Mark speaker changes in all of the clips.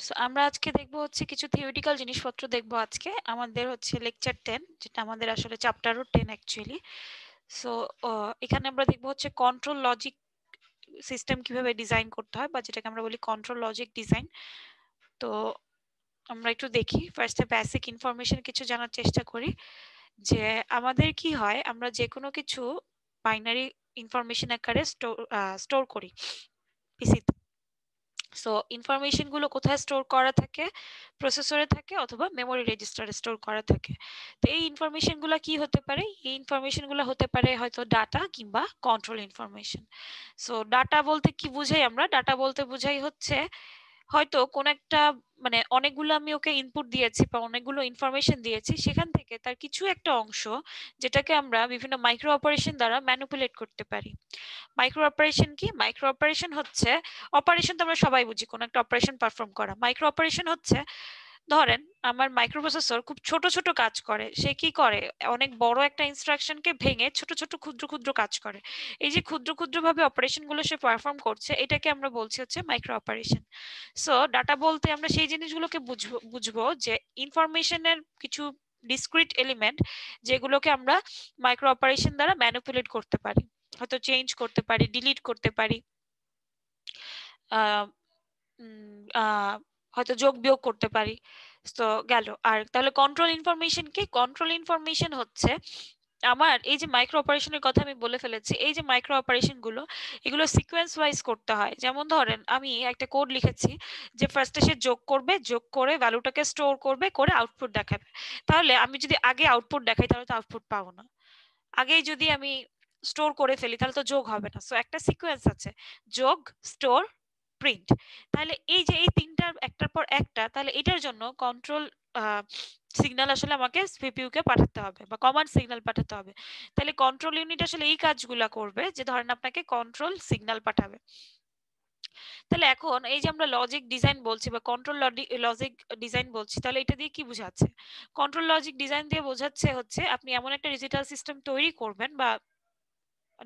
Speaker 1: So আমরা আজকে দেখবো হচ্ছে কিছু থিওরিটিক্যাল জিনিসপত্র দেখবো আজকে আমাদের হচ্ছে লেকচার 10 যেটা আমাদের আসলে চ্যাপ্টারও 10 অ্যাকচুয়ালি। সো এখানে আমরা দেখবো হচ্ছে কন্ট্রোল লজিক সিস্টেম কিভাবে ডিজাইন করতে হয় বা যেটাকে আমরা বলি কন্ট্রোল লজিক ডিজাইন। তো আমরা একটু দেখি ফার্স্টে বেসিক ইনফরমেশন কিছু জানার চেষ্টা করি যে আমাদের কি হয়, আমরা যে কোনো কিছু বাইনারি ইনফরমেশন আকারে স্টোর করি পিসিতে। সো ইনফরমেশন গুলো কোথায় স্টোর করা থাকে? প্রসেসরে থাকে অথবা মেমোরি রেজিস্টারে স্টোর করা থাকে। তো এই ইনফরমেশন গুলো কি হতে পারে? এই ইনফরমেশন গুলো হতে পারে হয়তো ডাটা কিংবা কন্ট্রোল ইনফরমেশন। সো ডাটা বলতে কি বুঝাই? আমরা ডাটা বলতে বুঝাই হচ্ছে হয়তো কোন একটা মানে অনেকগুলো আমি ওকে ইনপুট দিয়েছি বা অনেকগুলো ইনফরমেশন দিয়েছি, সেখান থেকে তার কিছু একটা অংশ যেটাকে আমরা বিভিন্ন মাইক্রো অপারেশন দ্বারা ম্যানিপুলেট করতে পারি। মাইক্রো অপারেশন কি? মাইক্রো অপারেশন হচ্ছে, অপারেশন তো আমরা সবাই বুঝি, কোন একটা অপারেশন পারফর্ম করা। মাইক্রো অপারেশন হচ্ছে, ধরেন আমার মাইক্রোপ্রসেসর খুব ছোট ছোট কাজ করে। সে কি করে? অনেক বড় একটা ইনস্ট্রাকশনকে ভেঙে ছোট ছোট ক্ষুদ্র ক্ষুদ্র কাজ করে। এই যে ক্ষুদ্র ক্ষুদ্র ভাবে অপারেশন গুলো সে পারফর্ম করছে, এটাকে আমরা বলছি হচ্ছে মাইক্রো অপারেশন। সো ডাটা বলতে আমরা সেই জিনিসগুলোকে বুঝবো যে ইনফরমেশনের কিছু ডিসক্রিট এলিমেন্ট যেগুলোকে আমরা মাইক্রো অপারেশন দ্বারা ম্যানিপুলেট করতে পারি, হয়তো চেঞ্জ করতে পারি, ডিলিট করতে পারি, আহ হয়তো যোগ বিয়োগ করতে পারি। তো গেল। আর তাহলে কন্ট্রোল ইনফরমেশন কি? কন্ট্রোল ইনফরমেশন হচ্ছে আমার এই যে মাইক্রো অপারেশনের কথা আমি বলে ফেলেছি, এই যে মাইক্রো অপারেশন গুলো এগুলো সিকোয়েন্স ওয়াইজ করতে হয়। যেমন ধরেন আমি একটা কোড লিখেছি যে ফার্স্টে সে যোগ করবে, যোগ করে ভ্যালুটাকে স্টোর করবে, করে আউটপুট দেখাবে। তাহলে আমি যদি আগে আউটপুট দেখাই তাহলে তো আউটপুট পাবো না। আগেই যদি আমি স্টোর করে ফেলি তাহলে তো যোগ হবে না। সো একটা সিকোয়েন্স আছে, যোগ, স্টোর, প্রিন্ট। তাহলে এই যে এই তিনটার একটার পর একটা, তাহলে এটার জন্য কন্ট্রোল সিগন্যাল আসলে আমাকে সিপিইউ কে পাঠাতে হবে বা কমান্ড সিগন্যাল পাঠাতে হবে। তাহলে কন্ট্রোল ইউনিট আসলে এই কাজগুলা করবে, যে ধরেন আপনাকে কন্ট্রোল সিগন্যাল পাঠাবে। তাহলে এখন এই যে আমরা লজিক ডিজাইন বলছি বা কন্ট্রোল লজিক ডিজাইন বলছি, তাহলে এটা দিয়ে কি বোঝাচ্ছে? কন্ট্রোল লজিক ডিজাইন দিয়ে বোঝাচ্ছে হচ্ছে আপনি এমন একটা ডিজিটাল সিস্টেম তৈরি করবেন বা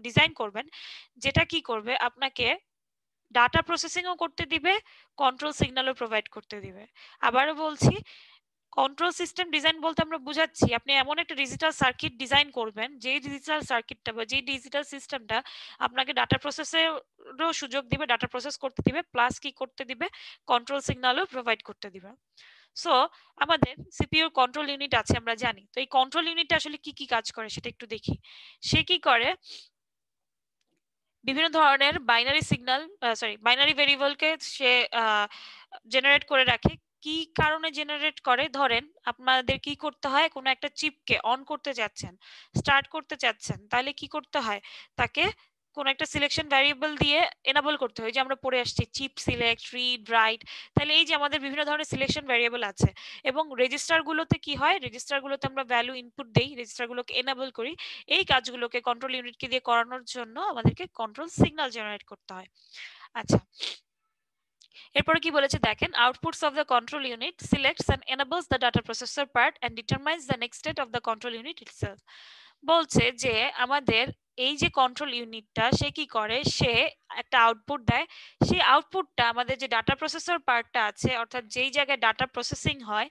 Speaker 1: ডিজাইন করবেন যেটা কি করবে, আপনাকে ডাটা প্রসেসিংও করতে দিবে, কন্ট্রোল সিগন্যালও প্রোভাইড করতে দিবে। আবারও বলছি, কন্ট্রোল সিস্টেম ডিজাইন বলতে আমরা বুঝাচ্ছি আপনি এমন একটা ডিজিটাল সার্কিট ডিজাইন করবেন, যেই ডিজিটাল সার্কিটটা বা যেই ডিজিটাল সিস্টেমটা আপনাকে ডাটা প্রসেসেরও সুযোগ দিবে, ডাটা প্রসেস করতে দিবে, প্লাস কি করতে দিবে, কন্ট্রোল সিগন্যালও প্রোভাইড করতে দিবে। সো আমাদের সিপিইউর কন্ট্রোল ইউনিট আছে আমরা জানি। তো এই কন্ট্রোল ইউনিটটা আসলে কি কি কাজ করে সেটা একটু দেখি। সে কি করে? বিভিন্ন ধরনের বাইনারি সিগন্যাল, বাইনারি ভেরিয়েবলকে সে জেনারেট করে রাখে। কি কারণে জেনারেট করে? ধরেন আপনাদের কি করতে হয়, কোনো একটা চিপকে অন করতে যাচ্ছেন, স্টার্ট করতে চাচ্ছেন, তাহলে কি করতে হয়? তাকে কোন একটা সিলেকশন ভ্যারিয়েবল দিয়ে এনাবল করতে হয়। যে আমরা পড়ে আসছি চিপ সিলেক্ট, রিড, রাইট। তাহলে এই যে আমাদের বিভিন্ন ধরনের সিলেকশন ভ্যারিয়েবল আছে। এবং রেজিস্টার গুলোতে কি হয়? রেজিস্টার গুলোতে আমরা ভ্যালু ইনপুট দেই, রেজিস্টার গুলোকে এনাবল করি। এই কাজগুলোকে কন্ট্রোল ইউনিটকে দিয়ে করানোর জন্য আমাদেরকে কন্ট্রোল সিগন্যাল জেনারেট করতে হয়। আচ্ছা, এরপরে কি বলেছে দেখেন, outputs of the control unit selects and enables the data processor part and determines the next state of the control unit itself. বলছে যে আমাদের এই যে কন্ট্রোল ইউনিটটা সে কি করে, সে একটা আউটপুট দেয়। সেই আউটপুটটা আমাদের যে ডাটা প্রসেসর পার্টটা আছে, অর্থাৎ যেই জায়গায় ডাটা প্রসেসিং হয়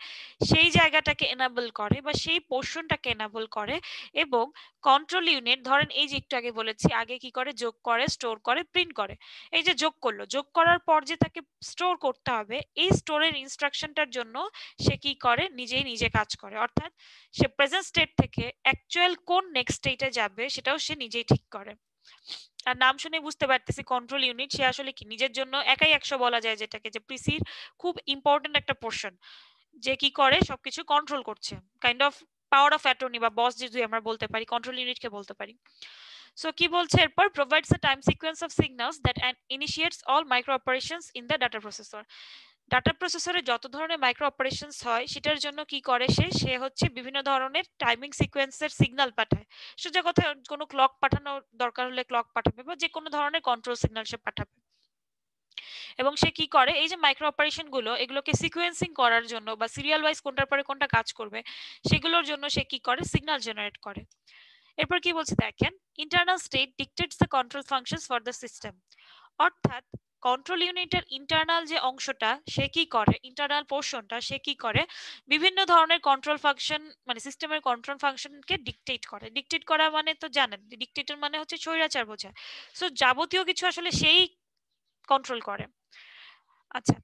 Speaker 1: সেই জায়গাটাকে এনাবল করে বা সেই পোর্শনটাকে এনাবল করে। এবং কন্ট্রোল ইউনিট ধরেন এই যে একটু আগে বলেছি, আগে কি করে? যোগ করে, স্টোর করে, প্রিন্ট করে। এই যে যোগ করলো, যোগ করার পর যে তাকে স্টোর করতে হবে, এই স্টোরের ইনস্ট্রাকশনটার জন্য সে কি করে? নিজেই নিজে কাজ করে। অর্থাৎ সে প্রেজেন্ট স্টেট থেকে অ্যাকচুয়াল কোন নেক্সট স্টেটে যাবে সেটাও সে নিজেই ঠিক করে। আর নাম শুনে বুঝতে পারতেছি কন্ট্রোল ইউনিট সে আসলে কি নিজের জন্য একাই 100 বলা যায়, যেটাকে যে পিসির খুব ইম্পর্টেন্ট একটা পোর্শন, যে কি করে সবকিছু কন্ট্রোল করছে। Kind of power of attorney বা বস যদি আমরা বলতে পারি, কন্ট্রোল ইউনিটকে বলতে পারি। সো কি বলছে এরপর? Provides a time sequence of signals that initiates all micro operations in the data processor. Data প্রসেসরে যত ধরনের মাইক্রো অপারেশনস হয় সেটার জন্য কি করে? সে হচ্ছে বিভিন্ন ধরনের টাইমিং সিকোয়েন্সের সিগন্যাল পাঠায়। সোজা কথা, কোনো ক্লক পাঠানো দরকার হলে ক্লক পাঠাবে বা যে কোনো ধরনের কন্ট্রোল সিগন্যাল সে পাঠাবে। এবং সে কি করে? এই যে মাইক্রো অপারেশন গুলো এগুলোকে সিকোয়েন্সিং করার জন্য বা সিরিয়াল ওয়াইজ কোনটার পরে কোনটা কাজ করবে সেগুলোর জন্য সে কি করে? সিগন্যাল জেনারেট করে। এরপর কি বলছে দেখেন, internal state ডিকটেটস the control functions for the system. অর্থাৎ কন্ট্রোল ইউনিটের ইন্টারনাল যে অংশটা সে কি করে, ইন্টারনাল পোর্শনটা সে কি করে, বিভিন্ন ধরনের কন্ট্রোল ফাংশন মানে সিস্টেমের কন্ট্রোল ফাংশনকে ডিকটেট করে। ডিকটেট করা মানে তো জানেন, ডিকটেটর মানে হচ্ছে স্বৈরাচার বোঝায়। সো যাবতীয় কিছু আসলে সেই কন্ট্রোল করে। আচ্ছা,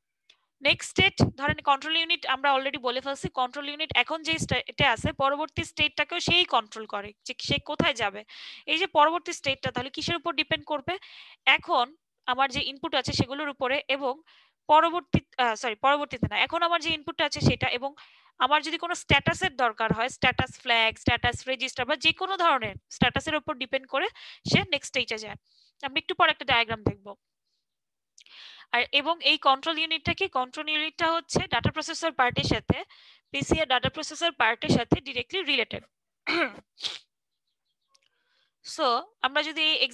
Speaker 1: নেক্সট স্টেট, ধরেন কন্ট্রোল ইউনিট আমরা অলরেডি বলে ফেলছি, কন্ট্রোল ইউনিট এখন যে স্টেটে আছে পরবর্তী স্টেটটাকেও সেই কন্ট্রোল করে যে সে কোথায় যাবে। এই যে পরবর্তী স্টেটটা তাহলে কিসের উপর ডিপেন্ড করবে, এখন আমার যে ইনপুট আছে সেগুলোর উপরে, এবং পরবর্তীতে না, এখন আমার যে ইনপুটটা আছে সেটা, এবং আমার যদি কোনো স্ট্যাটাসের দরকার হয়, স্ট্যাটাস ফ্ল্যাগ, স্ট্যাটাস রেজিস্টার বা যে কোনো ধরনের স্ট্যাটাসের উপর ডিপেন্ড করে সে নেক্সট স্টেজে যায়। আমরা একটু পর একটা ডায়াগ্রাম দেখবো। আর এবং এই কন্ট্রোল ইউনিটটা কি, কন্ট্রোল ইউনিটটা হচ্ছে ডাটা প্রসেসর পার্টের সাথে, পিসি এর ডাটা প্রসেসর পার্টের সাথে ডিরেক্টলি রিলেটেড। সো আমরা যদি এই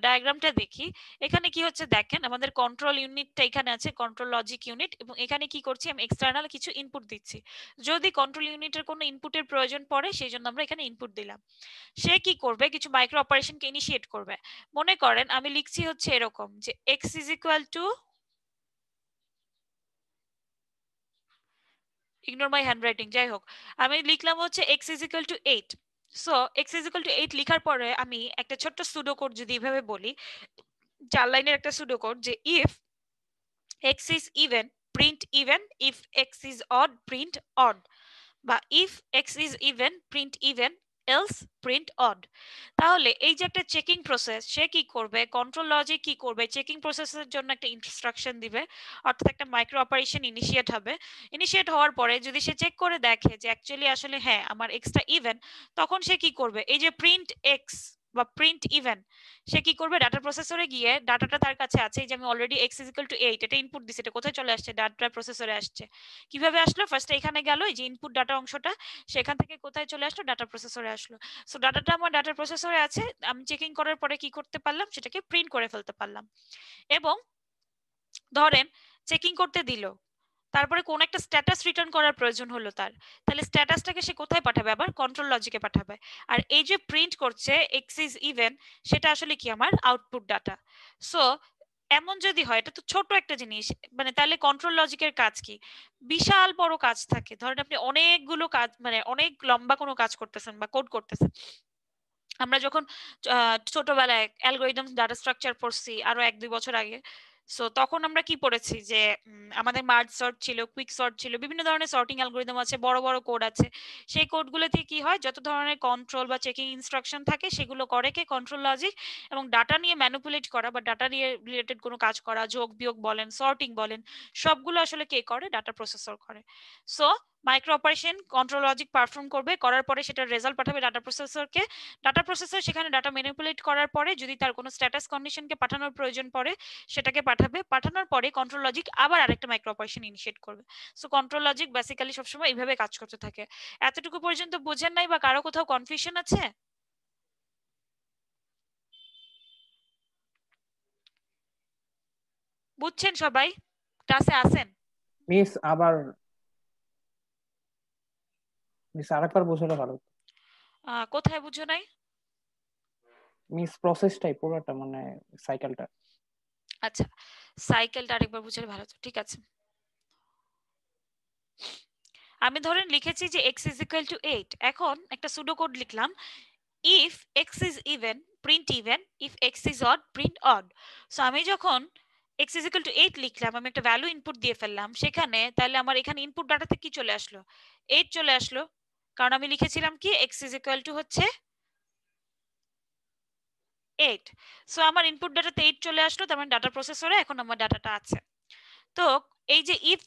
Speaker 1: ডায়াগ্রামটা দেখি, এখানে কি হচ্ছে দেখেন, আমাদের কন্ট্রোল ইউনিটটা এখানে আছে, কন্ট্রোল লজিক ইউনিট, এবং এখানে কি করছি আমি এক্সটার্নাল কিছু ইনপুট দিচ্ছি। যদি কন্ট্রোল ইউনিটের কোনো ইনপুটের প্রয়োজন পড়ে সেই জন্য আমরা এখানে ইনপুট দিলাম। সে কি করবে, কিছু মাইক্রো অপারেশনকে ইনিশিয়েট করবে। মনে করেন আমি লিখছি হচ্ছে এরকম যে x is equal to, ignore my handwriting, যাই হোক আমি লিখলাম হচ্ছে x is equal to 8। So x is equal to 8 লিখার পরে আমি একটা ছোট্ট সুডো কোড যদি এভাবে বলি, 4 লাইনের একটা সুডো কোড, যে if x is even print even, if x is odd print odd, বা if x is even print even, else print odd. তাহলে এই যে একটা চেকিং প্রসেস, সে কি করবে, কন্ট্রোল লজিক কি করবে, চেকিং প্রসেসের জন্য একটা ইনস্ট্রাকশন দিবে, অর্থাৎ একটা মাইক্রো অপারেশন ইনিশিয়েট হবে। ইনিশিয়েট হওয়ার পরে যদি সে চেক করে দেখে যে অ্যাকচুয়ালি আসলে হ্যাঁ আমার এক্সটা ইভেন, তখন সে কি করবে, এই যে প্রিন্ট এক্স বা প্রিন্ট ইভেন, সে কি করবে, ডাটা প্রসেসরে গিয়ে ডাটাটা তার কাছে আছে, যে আমি already x is equal to 8 এটা ইনপুট দিছি, এটা কোথায় চলে আসছে, ডাটা প্রসেসরে আসছে। কিভাবে আসলো, ফার্স্টে এখানে গেল, এই যে ইনপুট ডাটা অংশটা, সেখান থেকে কোথায় চলে আসলো, ডাটা প্রসেসরে আসলো। সো ডাটাটা আমার ডাটা প্রসেসরে আছে, আমি চেকিং করার পরে কি করতে পারলাম, সেটাকে প্রিন্ট করে ফেলতে পারলাম। এবং ধরেন চেকিং করতে দিল, তারপরে কোন একটা স্ট্যাটাস রিটার্ন করার প্রয়োজন হলো তার, তাহলে স্ট্যাটাসটাকে সে কোথায় পাঠাবে, আবার কন্ট্রোল লজিকে পাঠাবে। আর এই যে প্রিন্ট করছে এক্স ইজ ইভেন, সেটা আসলে কি আমার আউটপুট ডাটা। সো এমন যদি হয়, এটা তো ছোট একটা জিনিস, মানে তাহলে কন্ট্রোল লজিকের কাজ কি, বিশাল বড় কাজ থাকে। ধরেন আপনি অনেকগুলো কাজ, মানে অনেক লম্বা কোনো কাজ করতেছেন বা কোড করতেছেন। আমরা যখন ছোটবেলায় অ্যালগোরিদম ডাটা স্ট্রাকচার পড়ছি আরো 1-2 বছর আগে, সো তখন আমরা কি পড়েছি যে আমাদের মার্জ সর্ট ছিল, কুইক সর্ট ছিল, বিভিন্ন ধরনের সর্টিং অ্যালগোরিদম আছে, বড় বড় কোড আছে। সেই কোডগুলোতে কি হয়, যত ধরনের কন্ট্রোল বা চেকিং ইনস্ট্রাকশন থাকে সেগুলো করে কে কন্ট্রোল লজিক, এবং ডাটা নিয়ে ম্যানিপুলেট করা বা ডাটা নিয়ে রিলেটেড কোনো কাজ করা, যোগ বিয়োগ বলেন, সর্টিং বলেন, সবগুলো আসলে কে করে, ডাটা প্রসেসর করে। So micro operation control logic perform করবে, করার পরে সেটার রেজাল্ট পাঠাবে ডাটা প্রসেসরকে। ডাটা প্রসেসর সেখানে ডাটা ম্যানিপুলেট করার পরে যদি তার কোনো স্ট্যাটাস কন্ডিশনকে পাঠানোর প্রয়োজন পড়ে সেটাকে পাঠাবে, পাঠানোর পরে কন্ট্রোল লজিক আবার আরেকটা মাইক্রো অপারেশন ইনিশিয়েট করবে। সো কন্ট্রোল লজিক বেসিক্যালি সবসময় এইভাবে কাজ করতে থাকে। এতটুকু পর্যন্ত বুঝেন নাই বা কারো কোথাও কনফিউশন আছে? বুঝছেন সবাই, ক্লাসে আছেন?
Speaker 2: মিস আবার মিস আরেকবার বোঝালে ভালো হতো।
Speaker 1: কোথায় বুঝো নাই?
Speaker 2: মিস প্রসেসটাই পুরোটা, মানে সাইকেলটা।
Speaker 1: আচ্ছা, সাইকেলটা আরেকবার বুঝলে ভালো হতো, ঠিক আছে। আমি ধরেন লিখেছি যে x is equal to 8, এখন একটা সুডো কোড লিখলাম, if x is even print even, if x is odd print odd। So আমি যখন x is equal to 8 লিখলাম, আমি একটা ভ্যালু ইনপুট দিয়ে ফেললাম সেখানে, তাহলে আমার এখানে ইনপুট ডাটাতে কি চলে আসলো, 8 চলে আসলো, কারণ আমি লিখেছিলাম কি x is equal to হচ্ছে 8। সো আমার ইনপুট ডাটাতে 8 চলে আসলো, তার মানে ডাটা প্রসেসরে এখন আমার ডাটাটা আছে। তো এই যে ইফ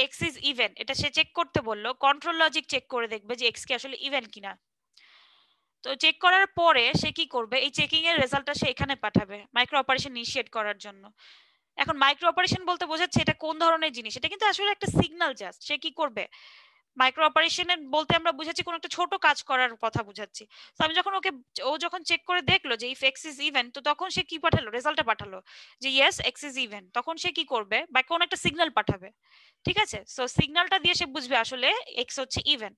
Speaker 1: এক্স ইজ ইভেন, এটা সে চেক করতে বললো, কন্ট্রোল লজিক চেক করে দেখবে যে এক্স কি আসলে ইভেন কিনা। তো চেক করার পরে সে কি করবে, এই চেকিং এর রেজাল্টটা সে এখানে পাঠাবে মাইক্রো অপারেশন ইনিশিয়েট করার জন্য। এখন মাইক্রো অপারেশন বলতে বোঝাচ্ছে এটা কোন ধরনের জিনিস, এটা কিন্তু আসলে একটা সিগন্যাল জাস্ট। সে কি করবে, মাইক্রো অপারেশনের বলতে আমরা বুঝাচ্ছি কোন একটা ছোট কাজ করার কথা বুঝাচ্ছি। তো আমি যখন ও যখন চেক করে দেখলো যে ইফ এক্স ইজ ইভেন, তো তখন সে কি পাঠালো, রেজাল্টটা পাঠালো যে ইয়েস এক্স ইজ ইভেন, তখন সে কি করবে বা কোন একটা সিগন্যাল পাঠাবে। ঠিক আছে, সো সিগন্যালটা দিয়ে সে বুঝবে আসলে এক্স হচ্ছে ইভেন।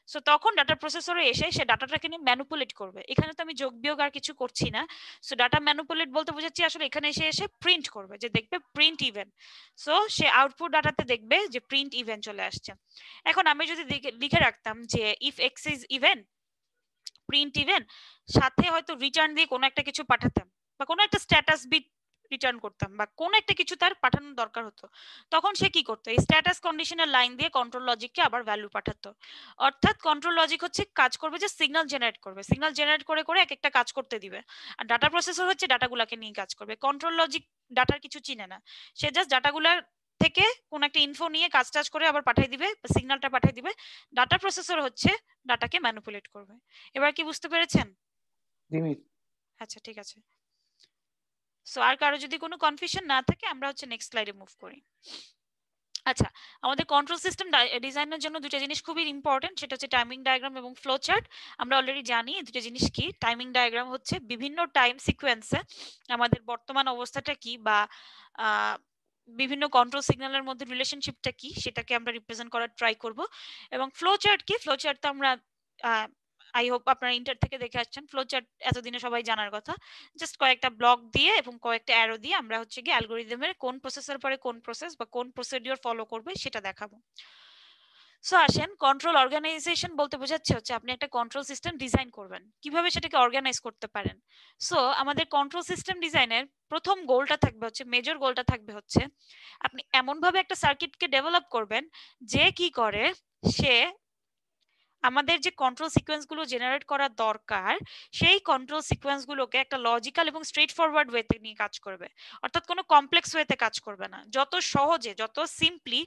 Speaker 1: সো তখন ডাটা প্রসেসরে এসে সে ডাটাটাকে নিয়ে ম্যানিপুলেট করবে। এখানে তো আমি যোগ বিয়োগ আর কিছু করছি না। সো ডাটা ম্যানিপুলেট বলতে বোঝাচ্ছি আসলে এখানে এসে এসে প্রিন্ট করবে, যে দেখবে প্রিন্ট ইভেন। সো সে আউটপুট ডাটাতে দেখবে যে প্রিন্ট ইভেন চলে আসছে। এখন আমি যদি লিখে রাখতাম যে if x is even, print even, সাথে হয়তো রিটার্ন দিয়ে কোনো একটা কিছু পাঠাতাম, বা কোনো একটা স্ট্যাটাস বিট রিটার্ন করতাম, বা কোন একটা কিছু তার পাঠানোর দরকার হতো, তখন সে কি করতো, এই স্ট্যাটাস কন্ডিশনের লাইন দিয়ে কন্ট্রোল লজিককে আবার ভ্যালু পাঠাতো। অর্থাৎ কন্ট্রোল লজিক হচ্ছে কাজ করবে যে সিগন্যাল জেনারেট করবে, সিগন্যাল জেনারেট করে করে এক একটা কাজ করতে দিবে। আর ডাটা প্রসেসর হচ্ছে ডাটাগুলোকে নিয়ে কাজ করবে। কন্ট্রোল লজিক ডাটার কিছু চিনে না, সে জাস্ট ডাটাগুলার থেকে কোন একটা ইনফো নিয়ে কাজ টাজ করে আবার পাঠিয়ে দিবে, সিগন্যালটা পাঠিয়ে দিবে। ডাটা প্রসেসর হচ্ছে ডাটাকে ম্যানিপুলেট করবে। এবার কি বুঝতে পেরেছেন?
Speaker 2: জি মিস।
Speaker 1: আচ্ছা ঠিক আছে। সো আর কারো যদি কোনো কনফিউশন না থাকে আমরা হচ্ছে নেক্সট স্লাইডে মুভ করি। আচ্ছা, আমাদের কন্ট্রোল সিস্টেম ডিজাইনের জন্য দুটো জিনিস খুবই ইম্পর্টেন্ট, সেটা হচ্ছে টাইমিং ডায়াগ্রাম এবং ফ্লো চার্ট। আমরা অলরেডি জানি এই দুটো জিনিস কি। টাইমিং ডায়াগ্রাম হচ্ছে বিভিন্ন টাইম সিকোয়েন্সে আমাদের বর্তমান অবস্থাটা কি, বা বিভিন্ন কন্ট্রোল সিগন্যালের মধ্যে রিলেশনশিপটা কি সেটাকে আমরা রিপ্রেজেন্ট করার ট্রাই করব। এবং ফ্লো চার্ট কি, ফ্লো চার্ট তো আমরা আই হোপ আপনারা ইন্টার থেকে দেখে আসছেন। ফ্লো চার্ট এতদিনে সবাই জানার কথা। জাস্ট কয়েকটা ব্লক দিয়ে এবং কয়েকটা অ্যারো দিয়ে আমরা হচ্ছে কি অ্যালগরিদমের কোন প্রসেসর পরে কোন প্রসেস বা কোন প্রসিডিওর ফলো করবে সেটা দেখাবো। সো আসেন, কন্ট্রোল অর্গানাইজেশন বলতে বোঝাচ্ছে হচ্ছে আপনি একটা কন্ট্রোল সিস্টেম ডিজাইন করবেন, কিভাবে সেটাকে অর্গানাইজ করতে পারেন। সো আমাদের কন্ট্রোল সিস্টেম ডিজাইনের প্রথম গোলটা থাকবে হচ্ছে, মেজর গোলটা থাকবে হচ্ছে, আপনি এমন ভাবে একটা সার্কিটকে ডেভেলপ করবেন যে কি করে, সে আমাদের যে কন্ট্রোল সিকোয়েন্স গুলো জেনারেট করা দরকার সেই কন্ট্রোল সিকোয়েন্স গুলোকে একটা লজিক্যাল এবং স্ট্রেট ফরওয়ার্ড ওয়েতে নিয়ে কাজ করবে। অর্থাৎ কোনো কমপ্লেক্স ওয়েতে কাজ করবে না, যত সহজে, যত সিম্পলি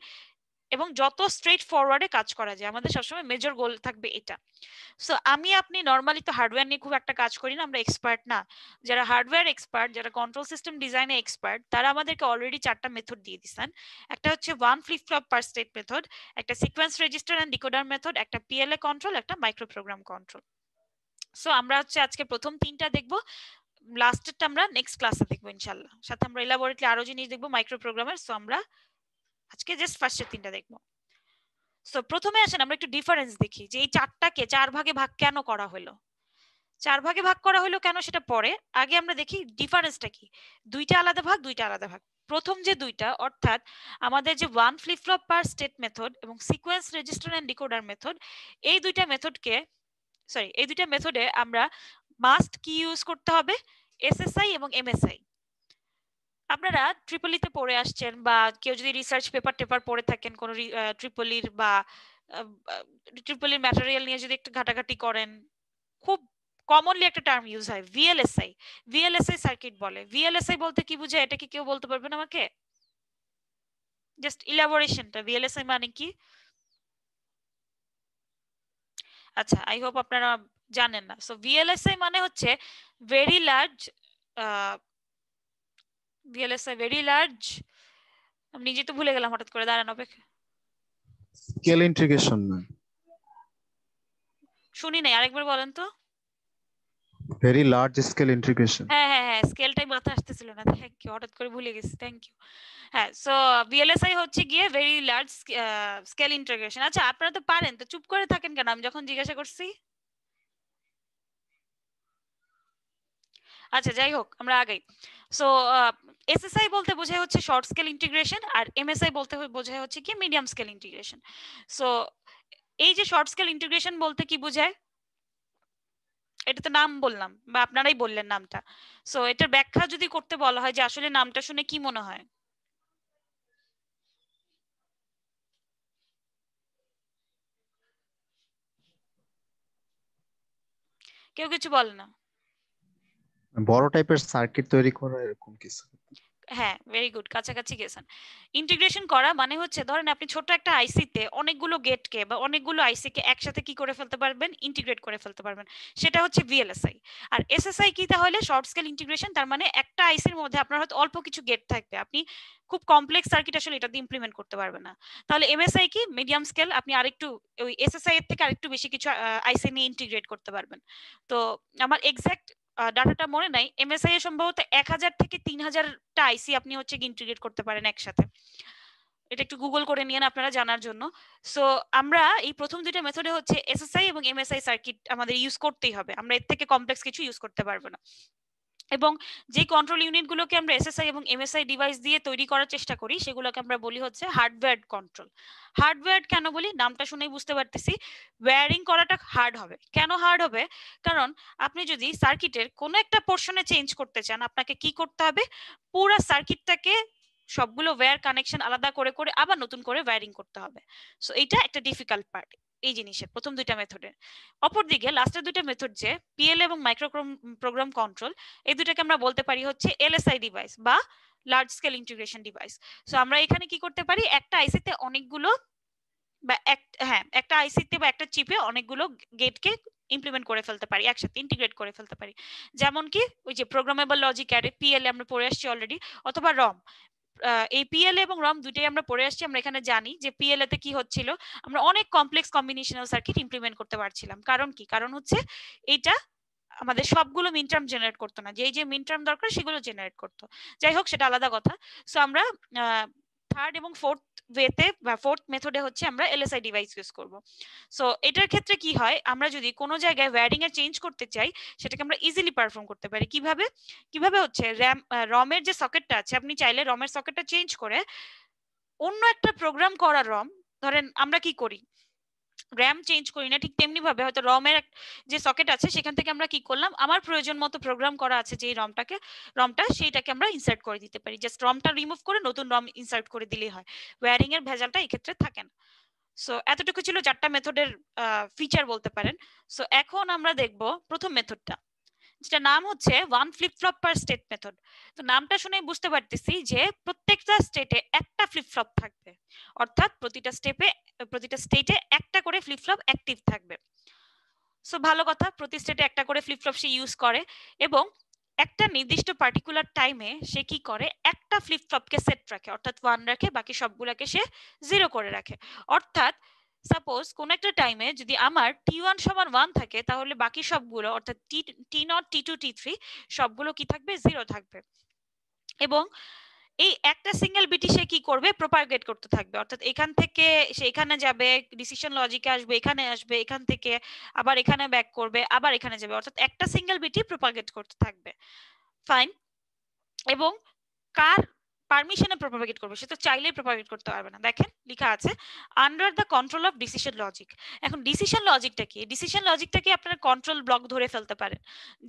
Speaker 1: এবং যত স্ট্রেট ফরওয়ার্ডে কাজ করা যায়, আমাদের সবসময় মেজর গোল থাকবে এটা। সো আমি আপনি নর্মালি তো হার্ডওয়্যার নিয়ে খুব একটা কাজ করি না, আমরা এক্সপার্ট না। যারা হার্ডওয়্যার এক্সপার্ট, যারা কন্ট্রোল সিস্টেম ডিজাইনে এক্সপার্ট, তারা আমাদেরকে অলরেডি 4টা মেথড দিয়ে দিয়েছেন। একটা হচ্ছে one flip flop per state method, একটা sequence register and decoder method, একটা পিএলএ কন্ট্রোল, একটা মাইক্রো প্রোগ্রাম কন্ট্রোল। সো আমরা হচ্ছে আজকে প্রথম 3টা দেখবো, লাস্টেরটা আমরা নেক্সট ক্লাসে দেখবো ইনশাআল্লাহ। সাথে আমরা এলাবোরেটলি আরো জিনিস দেখবো মাইক্রো প্রোগ্রামের। সো আমরা আজকে জাস্ট ফার্স্টের 3টা দেখবো। সো প্রথমে আসেন আমরা একটু ডিফারেন্স দেখি যে এই 4টাকে 4 ভাগে ভাগ কেন করা হলো। 4 ভাগে ভাগ করা হলো কেন সেটা পরে, আগে আমরা দেখি ডিফারেন্সটা কি। 2টা আলাদা ভাগ, 2টা আলাদা ভাগ। প্রথম যে 2টা, অর্থাৎ আমাদের যে one flip flop per state method এবং sequence register and decoder method, এই 2টা মেথডকে, সরি, এই 2টা মেথডে আমরা মাস্ট কি ইউজ করতে হবে, এসএসআই এবং এমএসআই। আপনারা ট্রিপলিতে পড়ে আসছেন, বা কেউ যদি রিসার্চ পেপার টেপার পড়ে থাকেন কোন ট্রিপলির, বা ট্রিপলির ম্যাটেরিয়াল নিয়ে যদি একটু ঘাটাঘাটি করেন, খুব কমনলি একটা টার্ম ইউজ হয় ভিএলএসআই। ভিএলএসআই সার্কিট বলে। ভিএলএসআই বলতে কি বোঝায় এটা কি কেউ বলতে পারবেন আমাকে? জাস্ট ইলাবোরেশনটা, ভিএলএসআই মানে কি? আচ্ছা, আই হোপ আপনারা জানেন না। সো ভিএলএসআই মানে হচ্ছে very large, VLSI very large, আমি নিজে তো ভুলে গেলাম হঠাৎ করে, দাঁড়ান অপেক্ষা,
Speaker 3: স্কেল ইন্টিগ্রেশন না,
Speaker 1: শুনি নাই, আরেকবার বলেন তো।
Speaker 3: Very large scale integration.
Speaker 1: হ্যাঁ হ্যাঁ হ্যাঁ, স্কেলটাই মাথায় আসতেছিল না, থ্যাংক ইউ, হঠাৎ করে ভুলে গেছি, থ্যাংক ইউ। হ্যাঁ, সো ভিএলএসআই হচ্ছে গিয়ে ভেরি লার্জ স্কেল ইন্টিগ্রেশন। আচ্ছা, আপনারা তো পারেন, তো চুপ করে থাকেন কেন আমি যখন জিজ্ঞাসা করছি? আচ্ছা যাই হোক, আমরা আগাই। সো এসএসআই বলতে বোঝায় হচ্ছে শর্ট স্কেল ইন্টিগ্রেশন, আর এমএসআই বলতে বোঝায় হচ্ছে কি মিডিয়াম স্কেল ইন্টিগ্রেশন। সো এই যে শর্ট স্কেল ইন্টিগ্রেশন বলতে কি বোঝায়, এটা তো নাম বললাম, বা আপনারাই বললেন নামটা। সো এটার ব্যাখ্যা যদি করতে বলা হয় যে আসলে নামটা শুনে কি মনে হয়? কেউ কিছু বলে না।
Speaker 3: বড় টাইপের সার্কিট তৈরি করা, এরকম কিছু।
Speaker 1: হ্যাঁ, ভেরি গুড, কাছাকাছি গেছেন। ইন্টিগ্রেশন করা মানে হচ্ছে, ধরেন আপনি ছোট একটা আইসিতে অনেকগুলো গেটকে বা অনেকগুলো আইসিকে একসাথে কি করে ফেলতে পারবেন, ইন্টিগ্রেট করে ফেলতে পারবেন, সেটা হচ্ছে ভিএলএসআই। আর এসএসআই কি তাহলে? Short scale integration. তার মানে একটা আইসির মধ্যে আপনার হয়তো অল্প কিছু গেট থাকবে, আপনি খুব কমপ্লেক্স সার্কিট আসলে এটা দিয়ে ইমপ্লিমেন্ট করতে পারবেন না। তাহলে এমএসআই কি? মিডিয়াম স্কেল, আপনি আরেকটু ওই এসএসআই এর থেকে আরেকটু বেশি কিছু আইসি নিয়ে ইন্টিগ্রেট করতে পারবেন। তো আমার এক্সাক্ট ডাটাটা মনে নাই, এমএসআই এ সম্ভবত 1000 থেকে 3000টা আইসি আপনি হচ্ছে ইন্টিগ্রেট করতে পারেন একসাথে। এটা একটু গুগল করে নিয়েন আপনারা জানার জন্য। সো আমরা এই প্রথম দুইটা মেথডে হচ্ছে এসএসআই এবং এমএসআই সার্কিট আমাদের ইউজ করতেই হবে, আমরা এর থেকে কমপ্লেক্স কিছু ইউজ করতে পারবো না। এবং যে কন্ট্রোল ইউনিটগুলোকে আমরা এসএসআই এবং এমএসআই ডিভাইস দিয়ে তৈরি করার চেষ্টা করি সেগুলোকে আমরা বলি হচ্ছে হার্ডওয়্যার কন্ট্রোল। হার্ডওয়্যার কেন বলি, নামটা শুনেই বুঝতে পারতেছি ওয়্যারিং করাটা হার্ড হবে। কেন হার্ড হবে? কারণ আপনি যদি সার্কিটের কোনো একটা পোর্শনে চেঞ্জ করতে চান, আপনাকে কি করতে হবে, পুরো সার্কিটটাকে সবগুলো ওয়্যার কানেকশন আলাদা করে করে আবার নতুন করে ওয়্যারিং করতে হবে। সো এটা একটা ডিফিকাল্ট পার্ট এই জিনিসের প্রথম দুইটা মেথডের। অপরদিকে লাস্টের দুইটা মেথড যে পিএলএ এবং মাইক্রো প্রোগ্রাম কন্ট্রোল, এই দুটাকে আমরা বলতে পারি হচ্ছে এলএসআই ডিভাইস বা large scale integration device. So আমরা এখানে কি করতে পারি, একটা আইসিতে অনেকগুলো বা একটা আইসিতে বা একটা চিপে অনেকগুলো গেটকে ইমপ্লিমেন্ট করে ফেলতে পারি, একসাথে ইন্টিগ্রেট করে ফেলতে পারি। যেমন কি ওই যে প্রোগ্রামেবল লজিক অ্যারে পিএলএ আমরা পড়ে আসছি অলরেডি, অথবা রম। এই পিএলএ এবং রম দুটোই আমরা পড়ে আসছি। আমরা এখানে জানি যে পিএলএ তে কি হচ্ছিল, আমরা অনেক কমপ্লেক্স কম্বিনেশনাল সার্কিট ইমপ্লিমেন্ট করতে পারছিলাম। কারণ কি, কারণ হচ্ছে এইটা আমাদের সবগুলো মিন টার্ম জেনারেট করতো না, যে মিন টার্ম দরকার সেগুলো জেনারেট করতো। যাই হোক, সেটা আলাদা কথা। সো আমরা থার্ড এবং ফোর্থ ওয়েতে বা ফোর্থ মেথডে হচ্ছে আমরা এলএসআই ডিভাইস ইউজ করব। সো এটার ক্ষেত্রে কি হয়, আমরা যদি কোনো জায়গায় ওয়্যারিং এর চেঞ্জ করতে চাই সেটাকে আমরা ইজিলি পারফর্ম করতে পারি। কিভাবে কিভাবে হচ্ছে রমের যে সকেটটা আছে, আপনি চাইলে রমের সকেটটা চেঞ্জ করে অন্য একটা প্রোগ্রাম করা রম, ধরেন আমরা কি করি, র্যাম চেঞ্জ করি না, ঠিক তেমনি ভাবে হয়তো রমের যে সকেট আছে সেখান থেকে আমরা কি করলাম, আমার প্রয়োজন মতো প্রোগ্রাম করা আছে যে রমটা সেইটাকে আমরা ইনসার্ট করে দিতে পারি। জাস্ট রমটা রিমুভ করে নতুন রম ইনসার্ট করে দিলেই হয়, ওয়্যারিং এর ভেজালটা এই ক্ষেত্রে থাকে না। সো এতটুকু ছিল চারটা মেথডের ফিচার বলতে পারেন। সো এখন আমরা দেখব প্রথম মেথডটা, যেটা নাম হচ্ছে one flip flop per state method. তো নামটা শুনে বুঝতে পারতেছি যে প্রত্যেকটা স্টেটে একটা ফ্লিপ ফ্লপ থাকবে, অর্থাৎ প্রতিটা স্টেটে একটা করে ফ্লিপ ফ্লপ অ্যাক্টিভ থাকবে। সো ভালো কথা, প্রতি স্টেটে একটা করে ফ্লিপ ফ্লপ সে ইউজ করে এবং একটা নির্দিষ্ট পার্টিকুলার টাইমে সে কি করে, একটা ফ্লিপ ফ্লপকে সেট রাখে, অর্থাৎ 1 রাখে, বাকি সবগুলোকে সে 0 করে রাখে। অর্থাৎ সাপোজ কোন একটা টাইমে যদি আমার টি1 সমান 1 থাকে, তাহলে বাকি সবগুলো অর্থাৎ টি0, টি2, টি3 সবগুলো কি থাকবে, 0 থাকবে। এবং এই একটা সিঙ্গেল বিটি সে কি করবে, প্রপাগেট করতে থাকবে, অর্থাৎ এখান থেকে সে এখানে যাবে, ডিসিশন লজিকে আসবে, এখানে আসবে, এখান থেকে আবার এখানে ব্যাক করবে, আবার এখানে যাবে, অর্থাৎ একটা সিঙ্গেল বিটি প্রপাগেট করতে থাকবে। ফাইন। এবং কার পারমিশনে প্রপাগেট করবে, সে তো চাইলেই প্রপাগেট করতে পারবে না। দেখেন লেখা আছে under the control of decision logic. এখন ডিসিশন লজিকটা কি, ডিসিশন লজিকটাকে আপনারা কন্ট্রোল ব্লক ধরে ফেলতে পারেন,